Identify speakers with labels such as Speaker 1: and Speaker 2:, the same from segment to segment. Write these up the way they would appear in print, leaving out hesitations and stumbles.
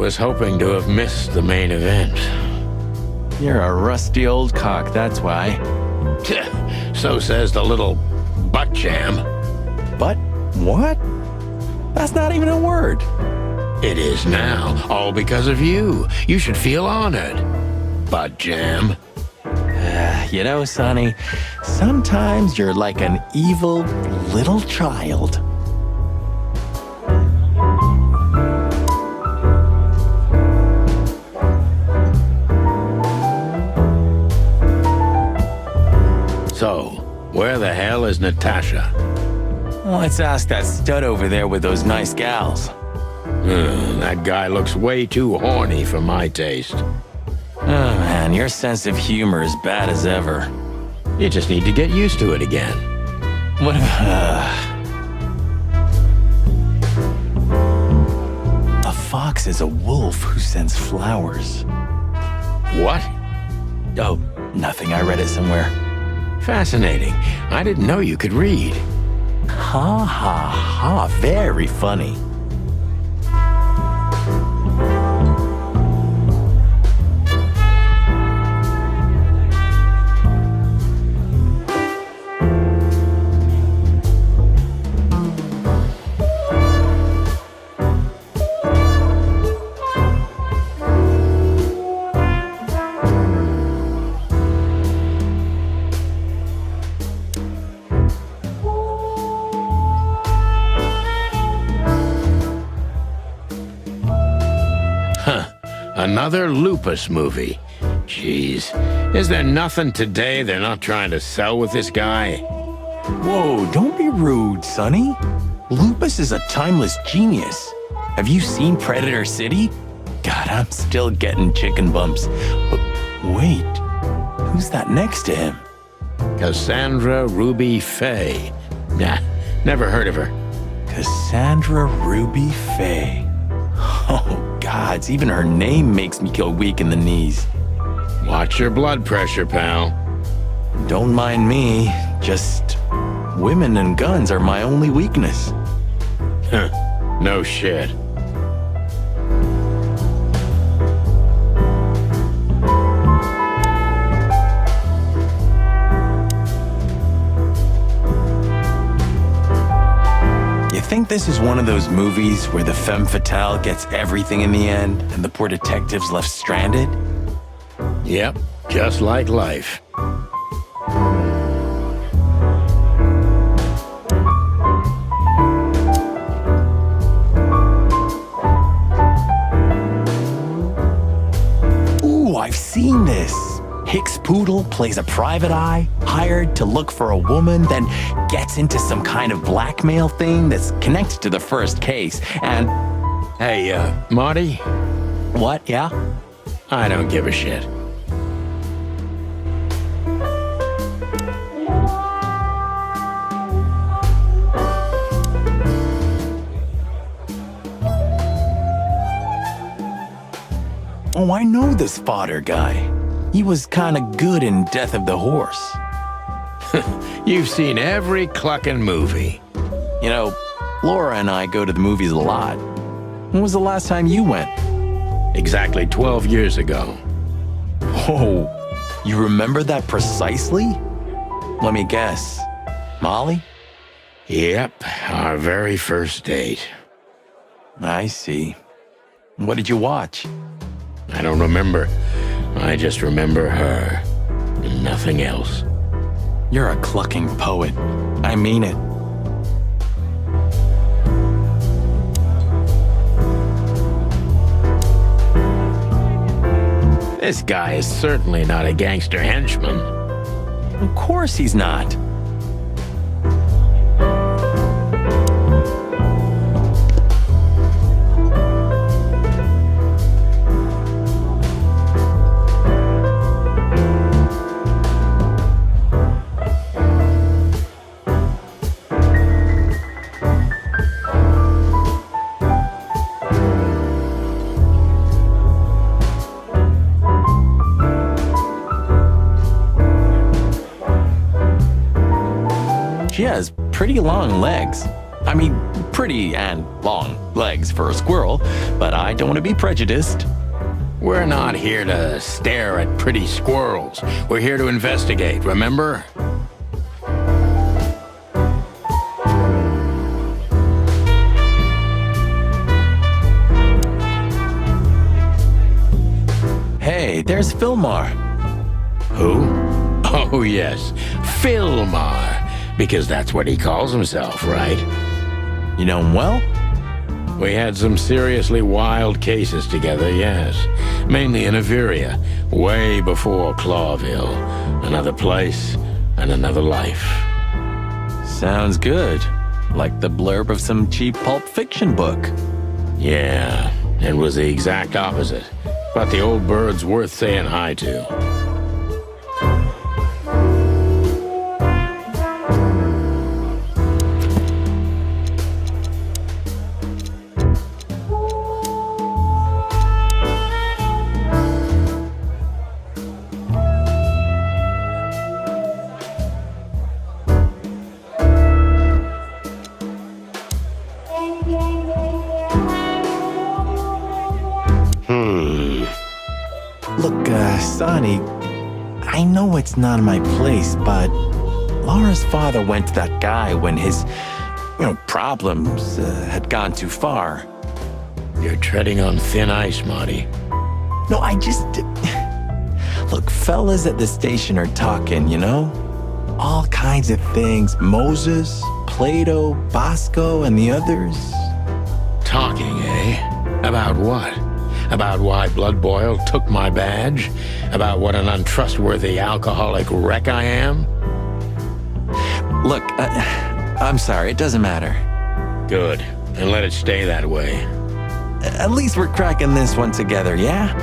Speaker 1: was hoping to have missed the main event.
Speaker 2: You're a rusty old cock, that's why.
Speaker 1: So says the little butt jam.
Speaker 2: But what? That's not even a word.
Speaker 1: It is now, all because of you. You should feel honored. Butt jam.
Speaker 2: You know, Sonny, sometimes you're like an evil little child.
Speaker 1: So, where the hell is Natasha?
Speaker 2: Let's ask that stud over there with those nice gals.
Speaker 1: That guy looks way too horny for my taste.
Speaker 2: Oh man, your sense of humor is bad as ever.
Speaker 1: You just need to get used to it again.
Speaker 2: What if... A fox is a wolf who sends flowers.
Speaker 1: What?
Speaker 2: Oh, nothing. I read it somewhere.
Speaker 1: Fascinating. I didn't know you could read.
Speaker 2: Ha ha ha, very funny.
Speaker 1: Another Lupus movie. Jeez. Is there nothing today they're not trying to sell with this guy?
Speaker 2: Whoa, don't be rude, Sonny. Lupus is a timeless genius. Have you seen Predator City? God, I'm still getting chicken bumps. But wait, who's that next to him?
Speaker 1: Cassandra Ruby Faye. Nah, never heard of her.
Speaker 2: Cassandra Ruby Faye. Oh, gods, even her name makes me go weak in the knees.
Speaker 1: Watch your blood pressure, pal.
Speaker 2: Don't mind me, just women and guns are my only weakness.
Speaker 1: No shit.
Speaker 2: You think this is one of those movies where the femme fatale gets everything in the end and the poor detective's left stranded?
Speaker 1: Yep, just like life.
Speaker 2: Ooh, I've seen this. Hicks Poodle plays a private eye, hired to look for a woman, then gets into some kind of blackmail thing that's connected to the first case, and...
Speaker 1: Hey, Marty?
Speaker 2: What, yeah?
Speaker 1: I don't give a shit.
Speaker 2: Oh, I know this fodder guy. He was kinda good in Death of the Horse.
Speaker 1: You've seen every clucking movie.
Speaker 2: You know, Laura and I go to the movies a lot. When was the last time you went?
Speaker 1: Exactly 12 years ago.
Speaker 2: Oh, you remember that precisely? Let me guess. Molly?
Speaker 1: Yep, our very first date.
Speaker 2: I see. What did you watch?
Speaker 1: I don't remember. I just remember her, and nothing else.
Speaker 2: You're a clucking poet. I mean it.
Speaker 1: This guy is certainly not a gangster henchman.
Speaker 2: Of course he's not. She has pretty long legs. I mean, pretty and long legs for a squirrel, but I don't want to be prejudiced.
Speaker 1: We're not here to stare at pretty squirrels. We're here to investigate, remember?
Speaker 2: Hey, there's Filmar.
Speaker 1: Who? Oh, yes, Filmar. Because that's what he calls himself, right?
Speaker 2: You know him well?
Speaker 1: We had some seriously wild cases together, yes. Mainly in Averia, way before Clawville. Another place and another life.
Speaker 2: Sounds good. Like the blurb of some cheap pulp fiction book.
Speaker 1: Yeah, it was the exact opposite. But the old bird's worth saying hi to.
Speaker 2: Look, Sonny, I know it's not my place, but Laura's father went to that guy when his, problems had gone too far.
Speaker 1: You're treading on thin ice, Marty.
Speaker 2: No, I just... Look, fellas at the station are talking, All kinds of things. Moses, Plato, Bosco, and the others.
Speaker 1: Talking, eh? About what? About why Blood Boil took my badge? About what an untrustworthy alcoholic wreck I am?
Speaker 2: Look, I'm sorry, it doesn't matter.
Speaker 1: Good, and let it stay that way.
Speaker 2: At least we're cracking this one together, yeah?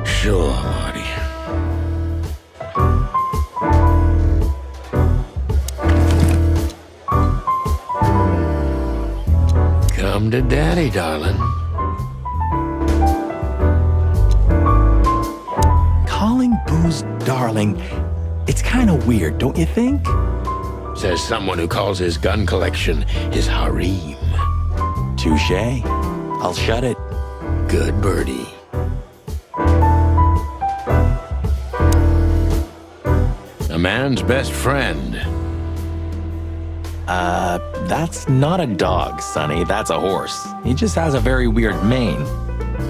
Speaker 1: Sure, Marty. Come to Daddy, darling.
Speaker 2: Calling booze darling, it's kind of weird, don't you think?
Speaker 1: Says someone who calls his gun collection his harem.
Speaker 2: Touché. I'll shut it.
Speaker 1: Good birdie. A man's best friend.
Speaker 2: That's not a dog, Sonny. That's a horse. He just has a very weird mane.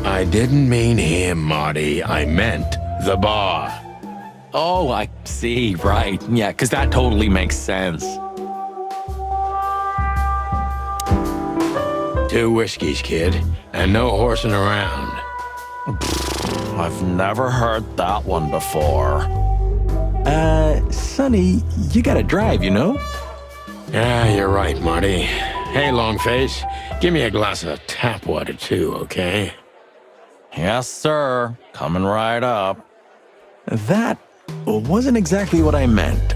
Speaker 1: I didn't mean him, Marty. I meant the bar.
Speaker 2: Oh, I see, right. Yeah, because that totally makes sense.
Speaker 1: 2 whiskeys, kid, and no horsing around.
Speaker 2: I've never heard that one before. Sonny, you gotta drive,
Speaker 1: Yeah, you're right, Marty. Hey, Longface, give me a glass of tap water, too, okay?
Speaker 2: Yes, sir. Coming right up. That wasn't exactly what I meant.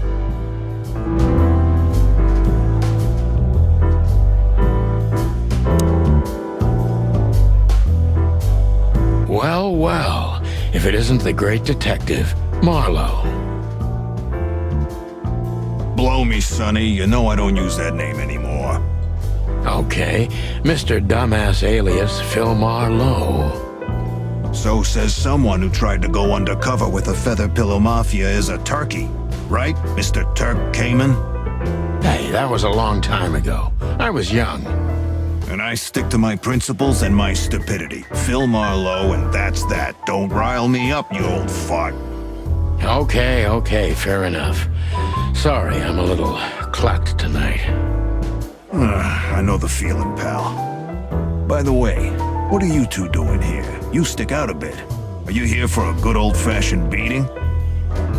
Speaker 1: Well, well, if it isn't the great detective, Marlowe.
Speaker 3: Blow me, Sonny. You know I don't use that name anymore.
Speaker 1: Okay, Mr. Dumbass alias Phil Marlowe.
Speaker 3: So says someone who tried to go undercover with the Feather Pillow Mafia as a turkey. Right, Mr. Turk Cayman?
Speaker 1: Hey, that was a long time ago. I was young.
Speaker 3: And I stick to my principles and my stupidity. Phil Marlowe, and that's that. Don't rile me up, you old fart.
Speaker 1: Okay, fair enough. Sorry, I'm a little clucked tonight.
Speaker 3: I know the feeling, pal. By the way, what are you two doing here? You stick out a bit. Are you here for a good old-fashioned beating?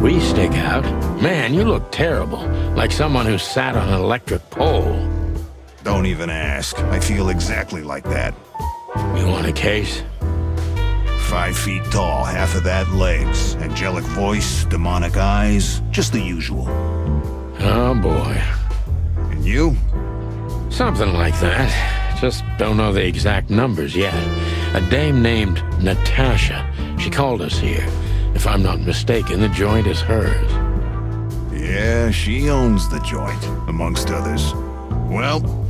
Speaker 1: We stick out? Man, you look terrible. Like someone who sat on an electric pole.
Speaker 3: Don't even ask. I feel exactly like that.
Speaker 1: You want a case?
Speaker 3: 5 feet tall, half of that legs. Angelic voice, demonic eyes, just the usual.
Speaker 1: Oh, boy.
Speaker 3: And you?
Speaker 1: Something like that. Just don't know the exact numbers yet. A dame named Natasha. She called us here. If I'm not mistaken, the joint is hers.
Speaker 3: Yeah, she owns the joint, amongst others. Well,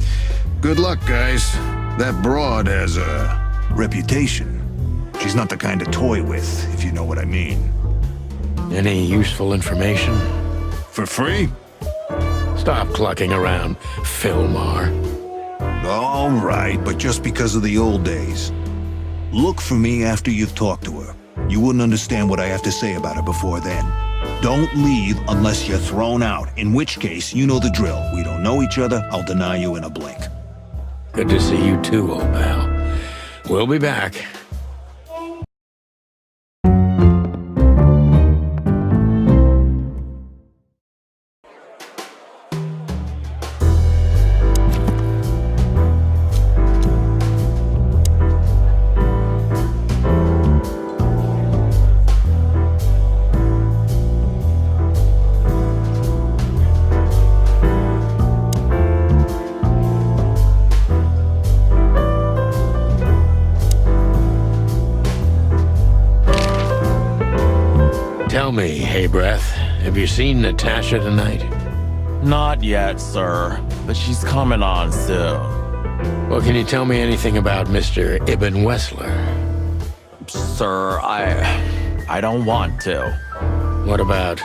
Speaker 3: good luck, guys. That broad has a reputation. She's not the kind to toy with, if you know what I mean.
Speaker 1: Any useful information?
Speaker 3: For free?
Speaker 1: Stop clucking around, Fillmore.
Speaker 3: All right, but just because of the old days. Look for me after you've talked to her. You wouldn't understand what I have to say about her before then. Don't leave unless you're thrown out, in which case, you know the drill. We don't know each other, I'll deny you in a blink.
Speaker 1: Good to see you too, old pal. We'll be back. Tell me, hey Breath, have you seen Natasha tonight?
Speaker 2: Not yet, sir, but she's coming on soon.
Speaker 1: Well, can you tell me anything about Mr. Ibn Wessler?
Speaker 2: Sir, I don't want to.
Speaker 1: What about,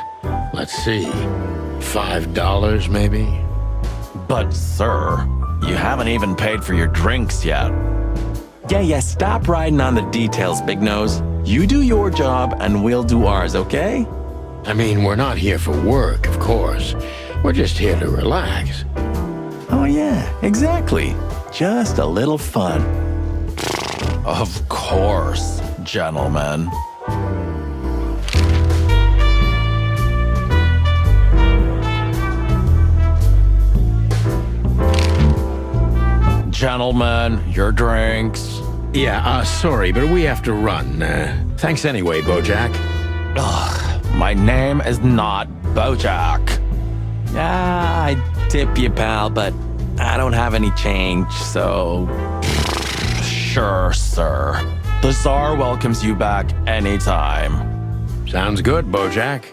Speaker 1: let's see, $5 maybe?
Speaker 2: But, sir, you haven't even paid for your drinks yet. Yeah, stop riding on the details, Big Nose. You do your job, and we'll do ours, okay?
Speaker 1: I mean, we're not here for work, of course. We're just here to relax.
Speaker 2: Oh, yeah, exactly. Just a little fun. Of course, gentlemen. Gentlemen, your drinks.
Speaker 1: Yeah, sorry, but we have to run. Thanks anyway, Bojack.
Speaker 2: Ugh, my name is not Bojack. Yeah, I tip you, pal, but I don't have any change, so... Sure, sir. The Tsar welcomes you back anytime.
Speaker 1: Sounds good, Bojack.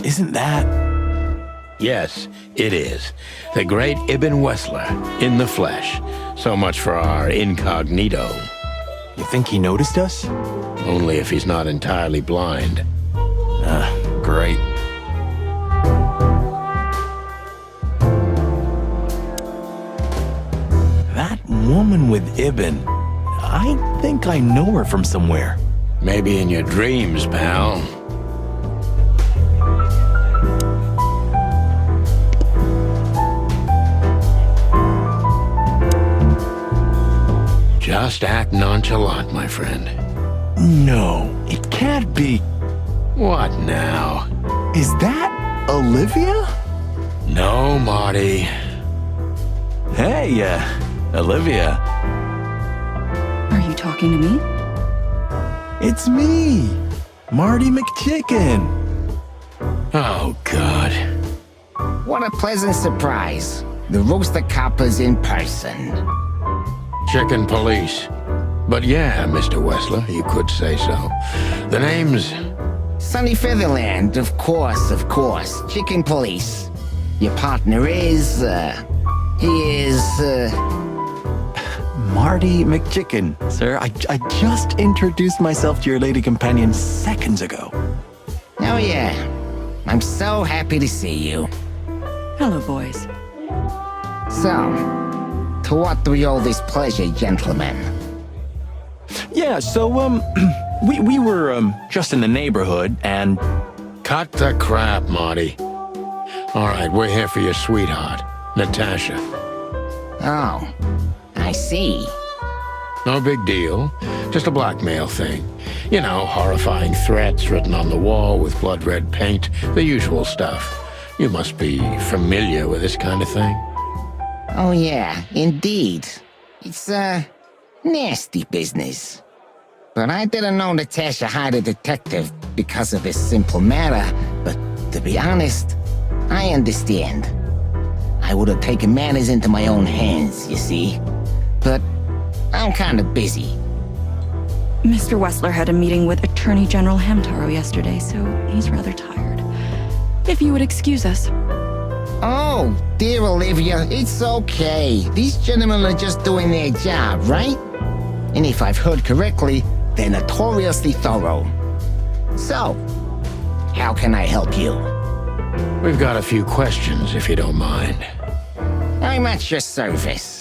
Speaker 2: Isn't that...
Speaker 1: Yes, it is. The great Ibn Wessler, in the flesh. So much for our incognito.
Speaker 2: You think he noticed us?
Speaker 1: Only if he's not entirely blind.
Speaker 2: Great. That woman with Ibn, I think I know her from somewhere.
Speaker 1: Maybe in your dreams, pal. Just act nonchalant, my friend.
Speaker 2: No, it can't be.
Speaker 1: What now?
Speaker 2: Is that Olivia?
Speaker 1: No, Marty.
Speaker 2: Hey, Olivia.
Speaker 4: Are you talking to me?
Speaker 2: It's me, Marty McChicken.
Speaker 1: Oh, God.
Speaker 5: What a pleasant surprise. The Rooster Copper's in person.
Speaker 1: Chicken police. But yeah, Mr. Wessler, you could say so. The name's...
Speaker 5: Sunny Featherland, of course, of course. Chicken police. Your partner is, he is,
Speaker 2: Marty McChicken, sir. I just introduced myself to your lady companion seconds ago.
Speaker 5: Oh yeah. I'm so happy to see you.
Speaker 4: Hello, boys.
Speaker 5: So, to what do we owe this pleasure, gentlemen?
Speaker 2: Yeah, so, we were, just in the neighborhood, and...
Speaker 1: Cut the crap, Marty. All right, we're here for your sweetheart, Natasha.
Speaker 5: Oh, I see.
Speaker 1: No big deal. Just a blackmail thing. You know, horrifying threats written on the wall with blood-red paint, the usual stuff. You must be familiar with this kind of thing.
Speaker 5: Oh yeah, indeed. It's, nasty business. But I didn't know Natasha hired a detective because of this simple matter. But to be honest, I understand. I would have taken matters into my own hands, you see. But I'm kind of busy.
Speaker 4: Mr. Wessler had a meeting with Attorney General Hamtaro yesterday, so he's rather tired. If you would excuse us.
Speaker 5: Oh, dear Olivia, it's okay. These gentlemen are just doing their job, right? And if I've heard correctly, they're notoriously thorough. So, how can I help you?
Speaker 1: We've got a few questions, if you don't mind.
Speaker 5: I'm at your service.